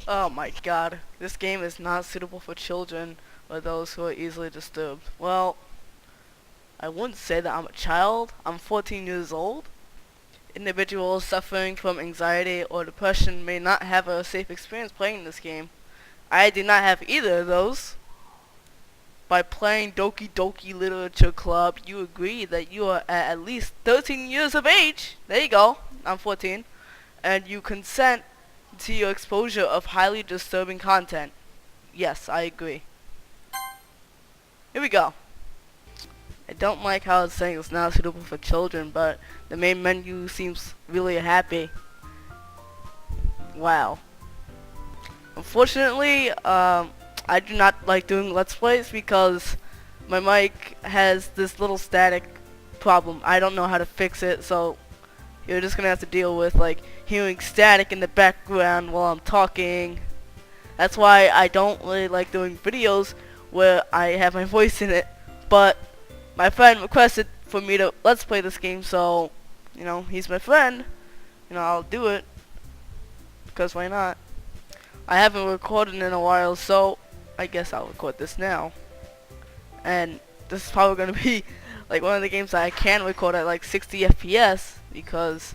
Oh my god, this game is not suitable for children or those who are easily disturbed. Well, I wouldn't say that I'm a child. I'm 14 years old. Individuals suffering from anxiety or depression may not have a safe experience playing this game. I do not have either of those. By playing Doki Doki Literature Club, you agree that you are at least 13 years of age. There you go. I'm 14. And you consent to your exposure of highly disturbing content. Yes, I agree. Here we go. I don't like how it's saying it's not suitable for children, but the main menu seems really happy. Wow. Unfortunately, I do not like doing Let's Plays because my mic has this little static problem. I don't know how to fix it, so you're just gonna have to deal with like hearing static in the background while I'm talking. That's why I don't really like doing videos where I have my voice in it, but my friend requested for me to Let's Play this game, so, you know, he's my friend. You know, I'll do it. Because why not? I haven't recorded in a while, so I guess I'll record this now. And this is probably going to be like one of the games that I can record at like 60 FPS because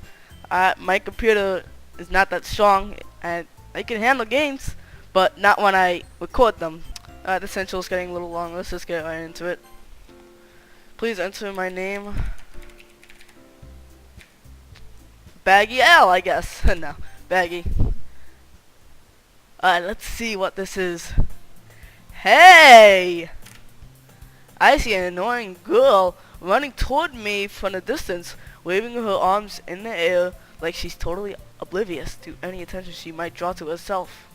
my computer is not that strong and I can handle games, but not when I record them. The essential is getting a little long. Let's just get right into it. Please enter my name. Baggy L, I guess. No, Baggy. Let's see what this is. Hey! I see an annoying girl running toward me from a distance, waving her arms in the air like she's totally oblivious to any attention she might draw to herself.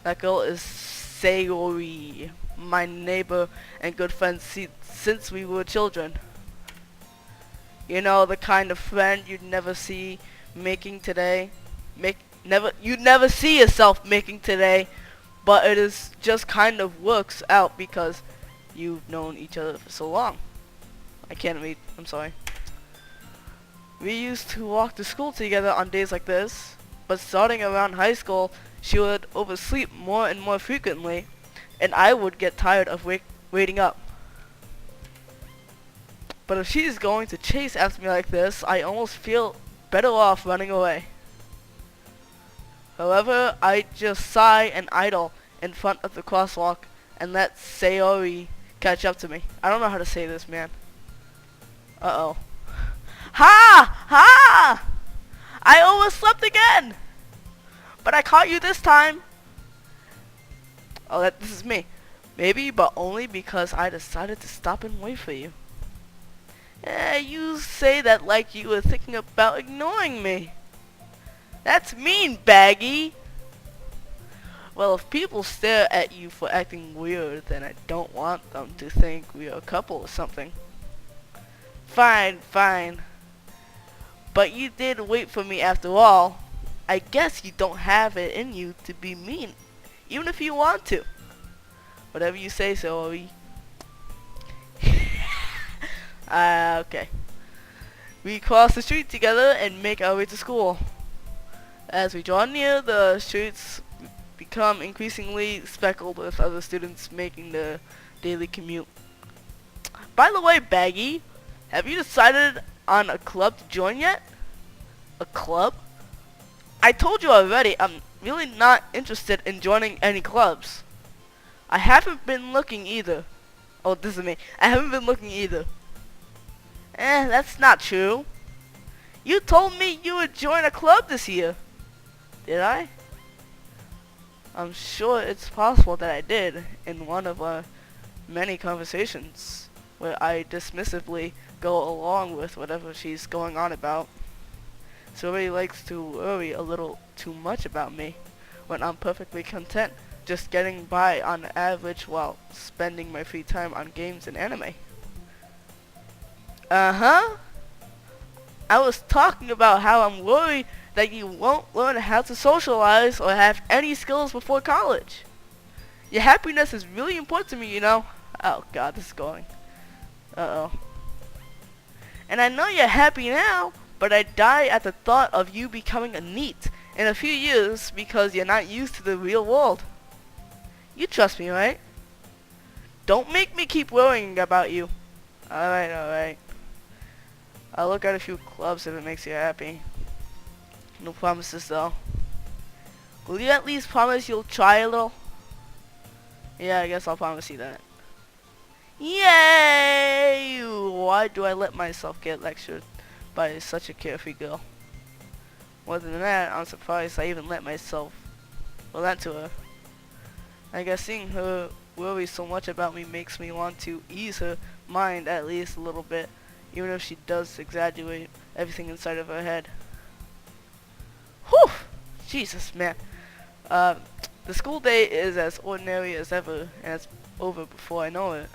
That girl is Sayuri, my neighbor and good friend since we were children. You know, the kind of friend you'd never see making today. You'd never see yourself making today, but it is just kind of works out because you've known each other for so long. I can't read, I'm sorry. We used to walk to school together on days like this, but starting around high school, she would oversleep more and more frequently, and I would get tired of waiting up. But if she's going to chase after me like this, I almost feel better off running away. However, I just sigh and idle in front of the crosswalk and let Sayuri catch up to me. I don't know how to say this, man. Uh-oh. Ha! Ha! I overslept again! But I caught you this time. Oh, this is me. Maybe, but only because I decided to stop and wait for you. You say that like you were thinking about ignoring me. That's mean, Baggy. Well, if people stare at you for acting weird, then I don't want them to think we are a couple or something. Fine, fine. But you did wait for me after all. I guess you don't have it in you to be mean, even if you want to. Whatever you say, Sayuri. Okay. We cross the street together and make our way to school. As we draw near, the streets become increasingly speckled with other students making the daily commute. By the way, Baggy, have you decided on a club to join yet? A club? I told you already, I'm really not interested in joining any clubs. I haven't been looking either. Oh, this is me. I haven't been looking either. That's not true. You told me you would join a club this year. Did I? I'm sure it's possible that I did in one of our many conversations where I dismissively go along with whatever she's going on about. Sayuri likes to worry a little too much about me when I'm perfectly content just getting by on average while spending my free time on games and anime. Uh-huh. I was talking about how I'm worried that you won't learn how to socialize or have any skills before college. Your happiness is really important to me, you know. Oh god, this is going. Uh-oh. And I know you're happy now, but I die at the thought of you becoming a NEET in a few years because you're not used to the real world. You trust me, right? Don't make me keep worrying about you. Alright, alright. I'll look at a few clubs if it makes you happy. No promises though. Will you at least promise you'll try a little? Yeah, I guess I'll promise you that. Yay! Why do I let myself get lectured by such a carefree girl? More than that, I'm surprised I even let myself relent to her. I guess seeing her worry so much about me makes me want to ease her mind at least a little bit, even if she does exaggerate everything inside of her head. Whew! Jesus, man. The school day is as ordinary as ever, and it's over before I know it.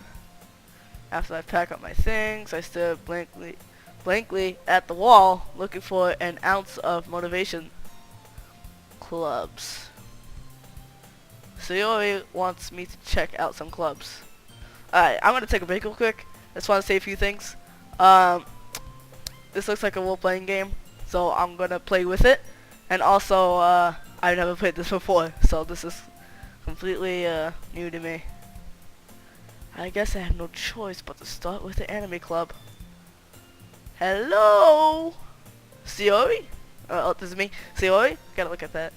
After I pack up my things, I stare blankly at the wall, looking for an ounce of motivation. Clubs. Sayuri wants me to check out some clubs. Alright, I'm gonna take a break real quick. I just want to say a few things. This looks like a role-playing game, so I'm gonna play with it. And also, I've never played this before, so this is completely new to me. I guess I have no choice but to start with the anime club. Hello? Sayuri? Oh, this is me. Sayuri? Gotta look at that.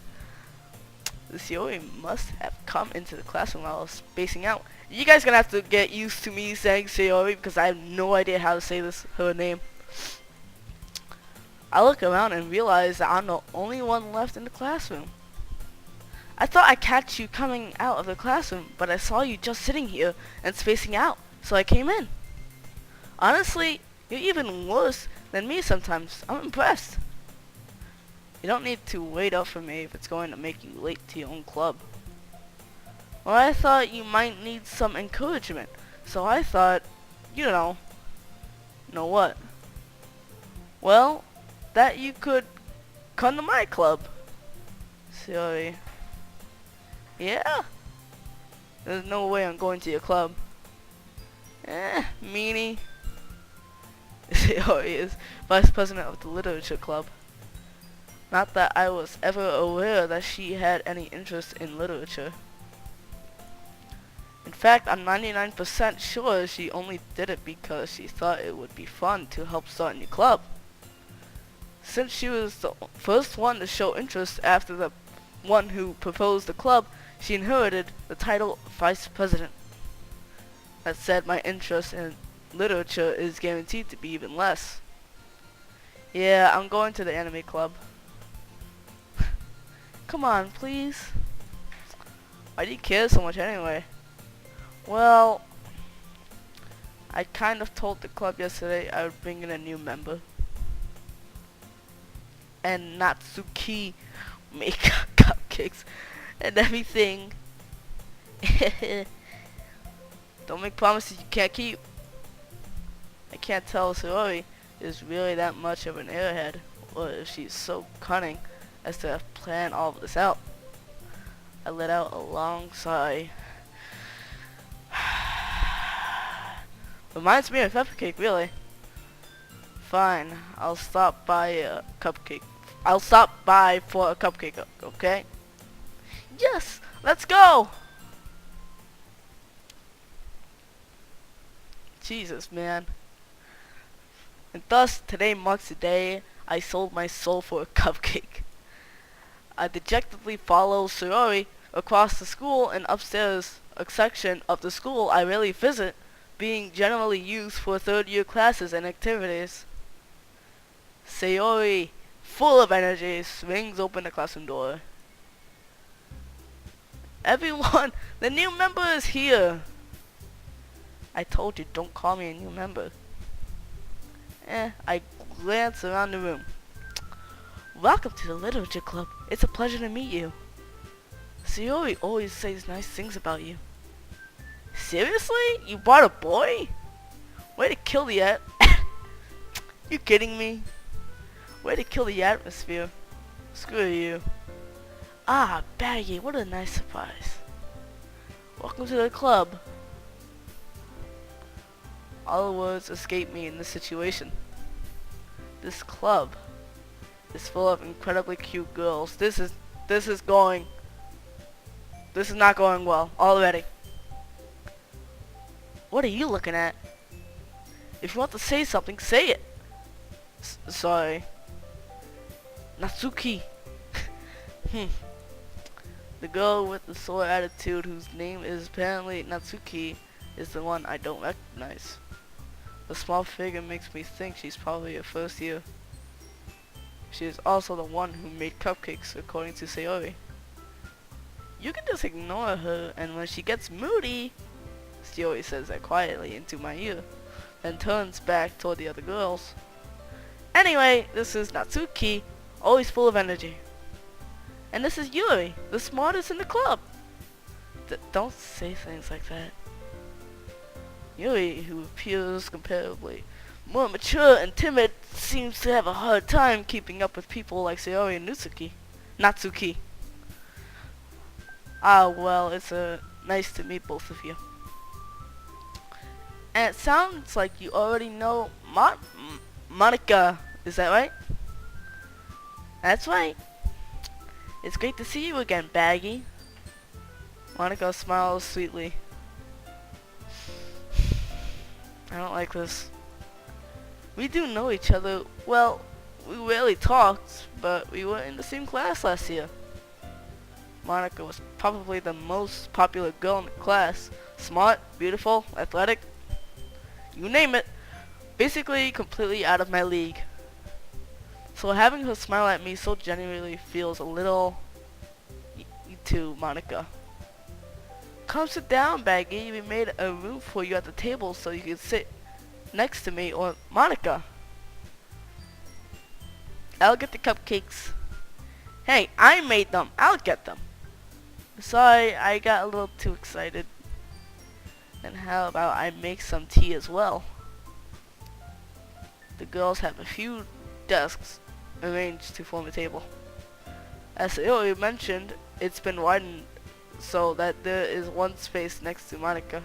The Sayuri must have come into the classroom while I was spacing out. You guys gonna have to get used to me saying Sayuri because I have no idea how to say her name. I look around and realize that I'm the only one left in the classroom. I thought I'd catch you coming out of the classroom, but I saw you just sitting here and spacing out, so I came in. Honestly, you're even worse than me sometimes. I'm impressed. You don't need to wait up for me if it's going to make you late to your own club. Well, I thought you might need some encouragement, so I thought, you know what? Well, that you could come to my club. Sorry. Yeah? There's no way I'm going to your club. Meanie. Sayuri is vice president of the literature club. Not that I was ever aware that she had any interest in literature. In fact, I'm 99% sure she only did it because she thought it would be fun to help start a new club. Since she was the first one to show interest after the one who proposed the club, she inherited the title Vice President. That said, my interest in literature is guaranteed to be even less. Yeah, I'm going to the anime club. Come on, please. Why do you care so much anyway? Well, I kind of told the club yesterday I would bring in a new member. And Natsuki make cupcakes and everything. Don't make promises you can't keep. I can't tell if Sayuri is really that much of an airhead, or if she's so cunning as to have planned all of this out. I let out a long sigh. Reminds me of Epiccake, really. Fine, I'll stop by a cupcake. I'll stop by for a cupcake, okay? Yes, let's go! Jesus, man. And thus, today marks the day I sold my soul for a cupcake. I dejectedly follow Sayuri across the school and upstairs, a section of the school I rarely visit, being generally used for third-year classes and activities. Sayuri, full of energy, swings open the classroom door. Everyone, the new member is here. I told you, don't call me a new member. I glance around the room. Welcome to the literature club. It's a pleasure to meet you. Sayuri always says nice things about you. Seriously? You brought a boy? Way to kill the You kidding me? Way to kill the atmosphere. Screw you. Ah, Baggy, what a nice surprise. Welcome to the club. All the words escape me in this situation. This club. is full of incredibly cute girls. This is going. This is not going well already. What are you looking at? If you want to say something, say it. Sorry. Natsuki. The girl with the sore attitude, whose name is apparently Natsuki, is the one I don't recognize. The small figure makes me think she's probably a first year. She is also the one who made cupcakes, according to Sayuri. You can just ignore her, and when she gets moody, Sayuri says that quietly into my ear, then turns back toward the other girls. Anyway, this is Natsuki, always full of energy. And this is Yuri, the smartest in the club. Don't say things like that. Yuri, who appears comparatively more mature and timid, seems to have a hard time keeping up with people like Sayuri and Natsuki. Ah, well, it's nice to meet both of you. And it sounds like you already know Monica, is that right? That's right. It's great to see you again, Baggy. Monica smiles sweetly. I don't like this. We do know each other. Well, we rarely talked, but we were in the same class last year. Monica was probably the most popular girl in the class. Smart, beautiful, athletic. You name it. Basically completely out of my league. So having her smile at me so genuinely feels a little... You too, Monica. Come sit down, Baggy. We made a room for you at the table so you can sit next to me or Monica. I'll get the cupcakes. Hey, I made them. I'll get them. Sorry, I got a little too excited. And how about I make some tea as well? The girls have a few desks arranged to form a table. As Sayuri mentioned, it's been widened so that there is one space next to Monica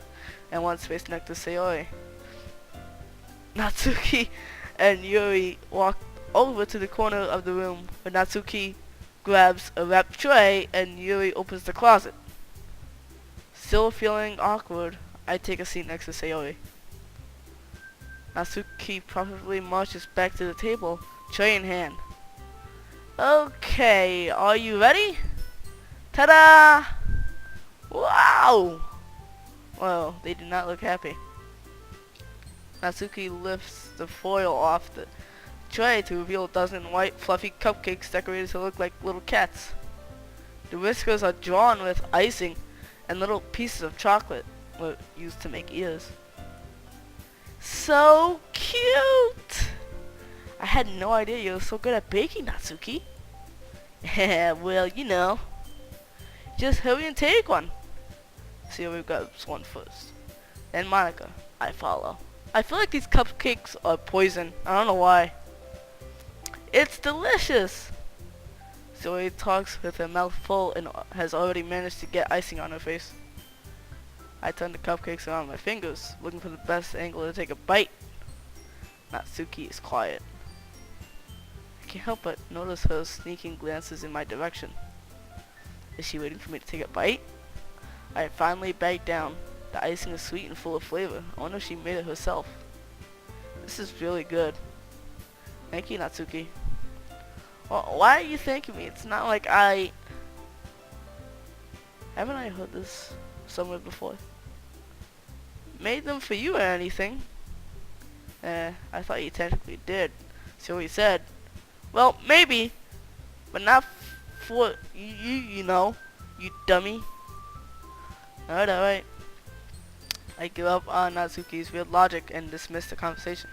and one space next to Sayuri. Natsuki and Yuri walk over to the corner of the room where Natsuki grabs a wrapped tray and Yuri opens the closet. Still feeling awkward, I take a seat next to Sayuri. Natsuki probably marches back to the table, tray in hand. Okay, are you ready? Ta-da! Wow! Well, they do not look happy. Natsuki lifts the foil off the tray to reveal a dozen white, fluffy cupcakes decorated to look like little cats. The whiskers are drawn with icing, and little pieces of chocolate were used to make ears. So cute! I had no idea you were so good at baking, Natsuki. Yeah, well, you know. Just hurry and take one. Sayuri grabs one first. Then Monica. I follow. I feel like these cupcakes are poison. I don't know why. It's delicious! Sayuri talks with her mouth full and has already managed to get icing on her face. I turn the cupcakes around my fingers, looking for the best angle to take a bite. Natsuki is quiet. I can't help but notice her sneaking glances in my direction. Is she waiting for me to take a bite? I finally bite down. The icing is sweet and full of flavor. I wonder if she made it herself. This is really good. Thank you, Natsuki. Well, why are you thanking me? It's not like I... Haven't I heard this somewhere before? Made them for you or anything? I thought you technically did. So he said, well, maybe, but not for you know, you dummy. Alright. I give up on Natsuki's weird logic and dismiss the conversation.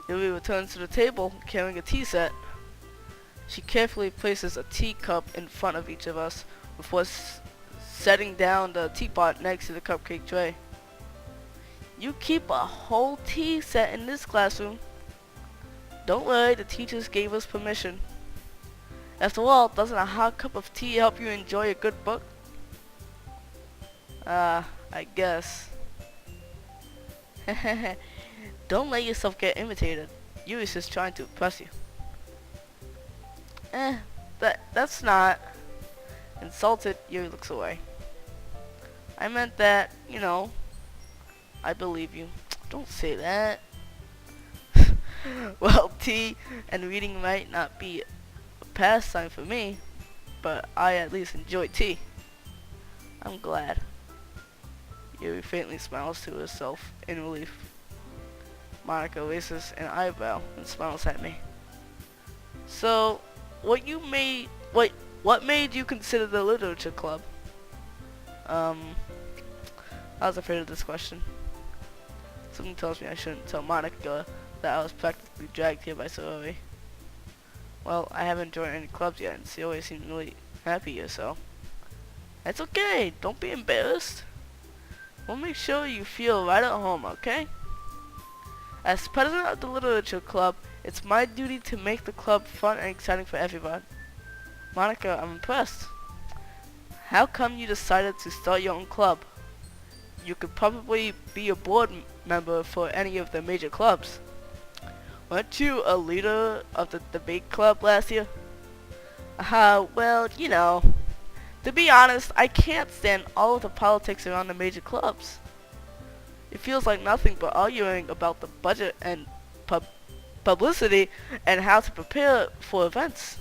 Yuri returns to the table carrying a tea set. She carefully places a teacup in front of each of us before setting down the teapot next to the cupcake tray. You keep a whole tea set in this classroom. Don't worry, the teachers gave us permission. After all, doesn't a hot cup of tea help you enjoy a good book? I guess. Don't let yourself get imitated. Yuri's just trying to impress you. Eh, that's not. Insulted, Yuri looks away. I meant that, you know, I believe you. Don't say that. Well, tea and reading might not be a pastime for me, but I at least enjoy tea. I'm glad. Yuri faintly smiles to herself in relief. Monica raises an eyebrow and smiles at me. So, what made you consider the literature club? I was afraid of this question. Something tells me I shouldn't tell Monica that I was practically dragged here by Sayuri. Well, I haven't joined any clubs yet, and Sayuri seems really happy here, so. That's okay, don't be embarrassed. We'll make sure you feel right at home, okay? As president of the literature club, it's my duty to make the club fun and exciting for everyone. Monica, I'm impressed. How come you decided to start your own club? You could probably be a board member for any of the major clubs. Weren't you a leader of the debate club last year? Well, you know, to be honest, I can't stand all of the politics around the major clubs. It feels like nothing but arguing about the budget and publicity and how to prepare for events.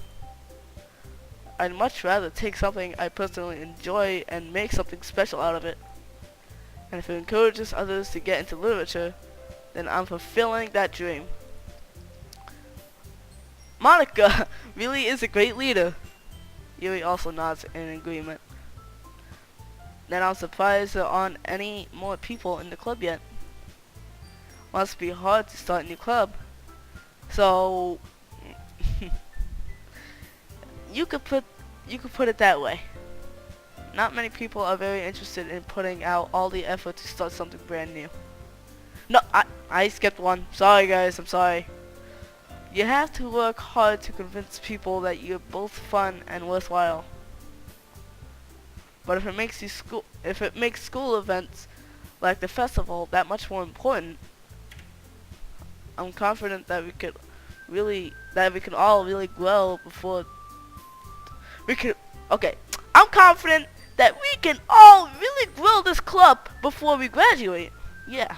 I'd much rather take something I personally enjoy and make something special out of it. And if it encourages others to get into literature, then I'm fulfilling that dream. Monica really is a great leader. Yuri also nods in agreement. Then I'm surprised there aren't any more people in the club yet. Must be hard to start a new club. So you could put it that way. Not many people are very interested in putting out all the effort to start something brand new. No, I skipped one. Sorry guys, I'm sorry. You have to work hard to convince people that you're both fun and worthwhile. But if it makes school events like the festival that much more important, I'm confident that we could all really grow before I'm confident that we can all really grow this club before we graduate. Yeah.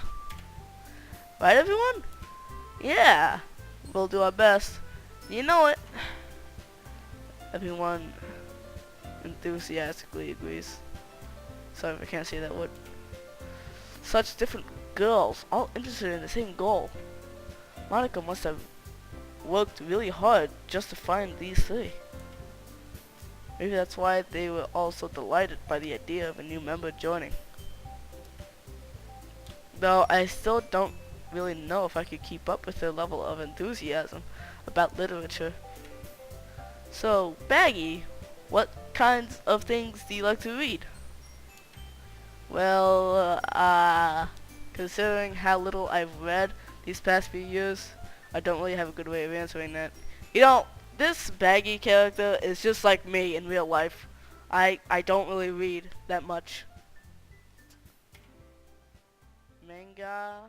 Right, everyone? Yeah. We'll do our best. You know it. Everyone enthusiastically agrees. Sorry if I can't say that word. Such different girls, all interested in the same goal. Monica must have worked really hard just to find these three. Maybe that's why they were all so delighted by the idea of a new member joining. Though I still don't really know if I could keep up with their level of enthusiasm about literature. So, Baggy, what kinds of things do you like to read? Well, considering how little I've read these past few years, I don't really have a good way of answering that. You know, this Baggy character is just like me in real life. I don't really read that much. Manga.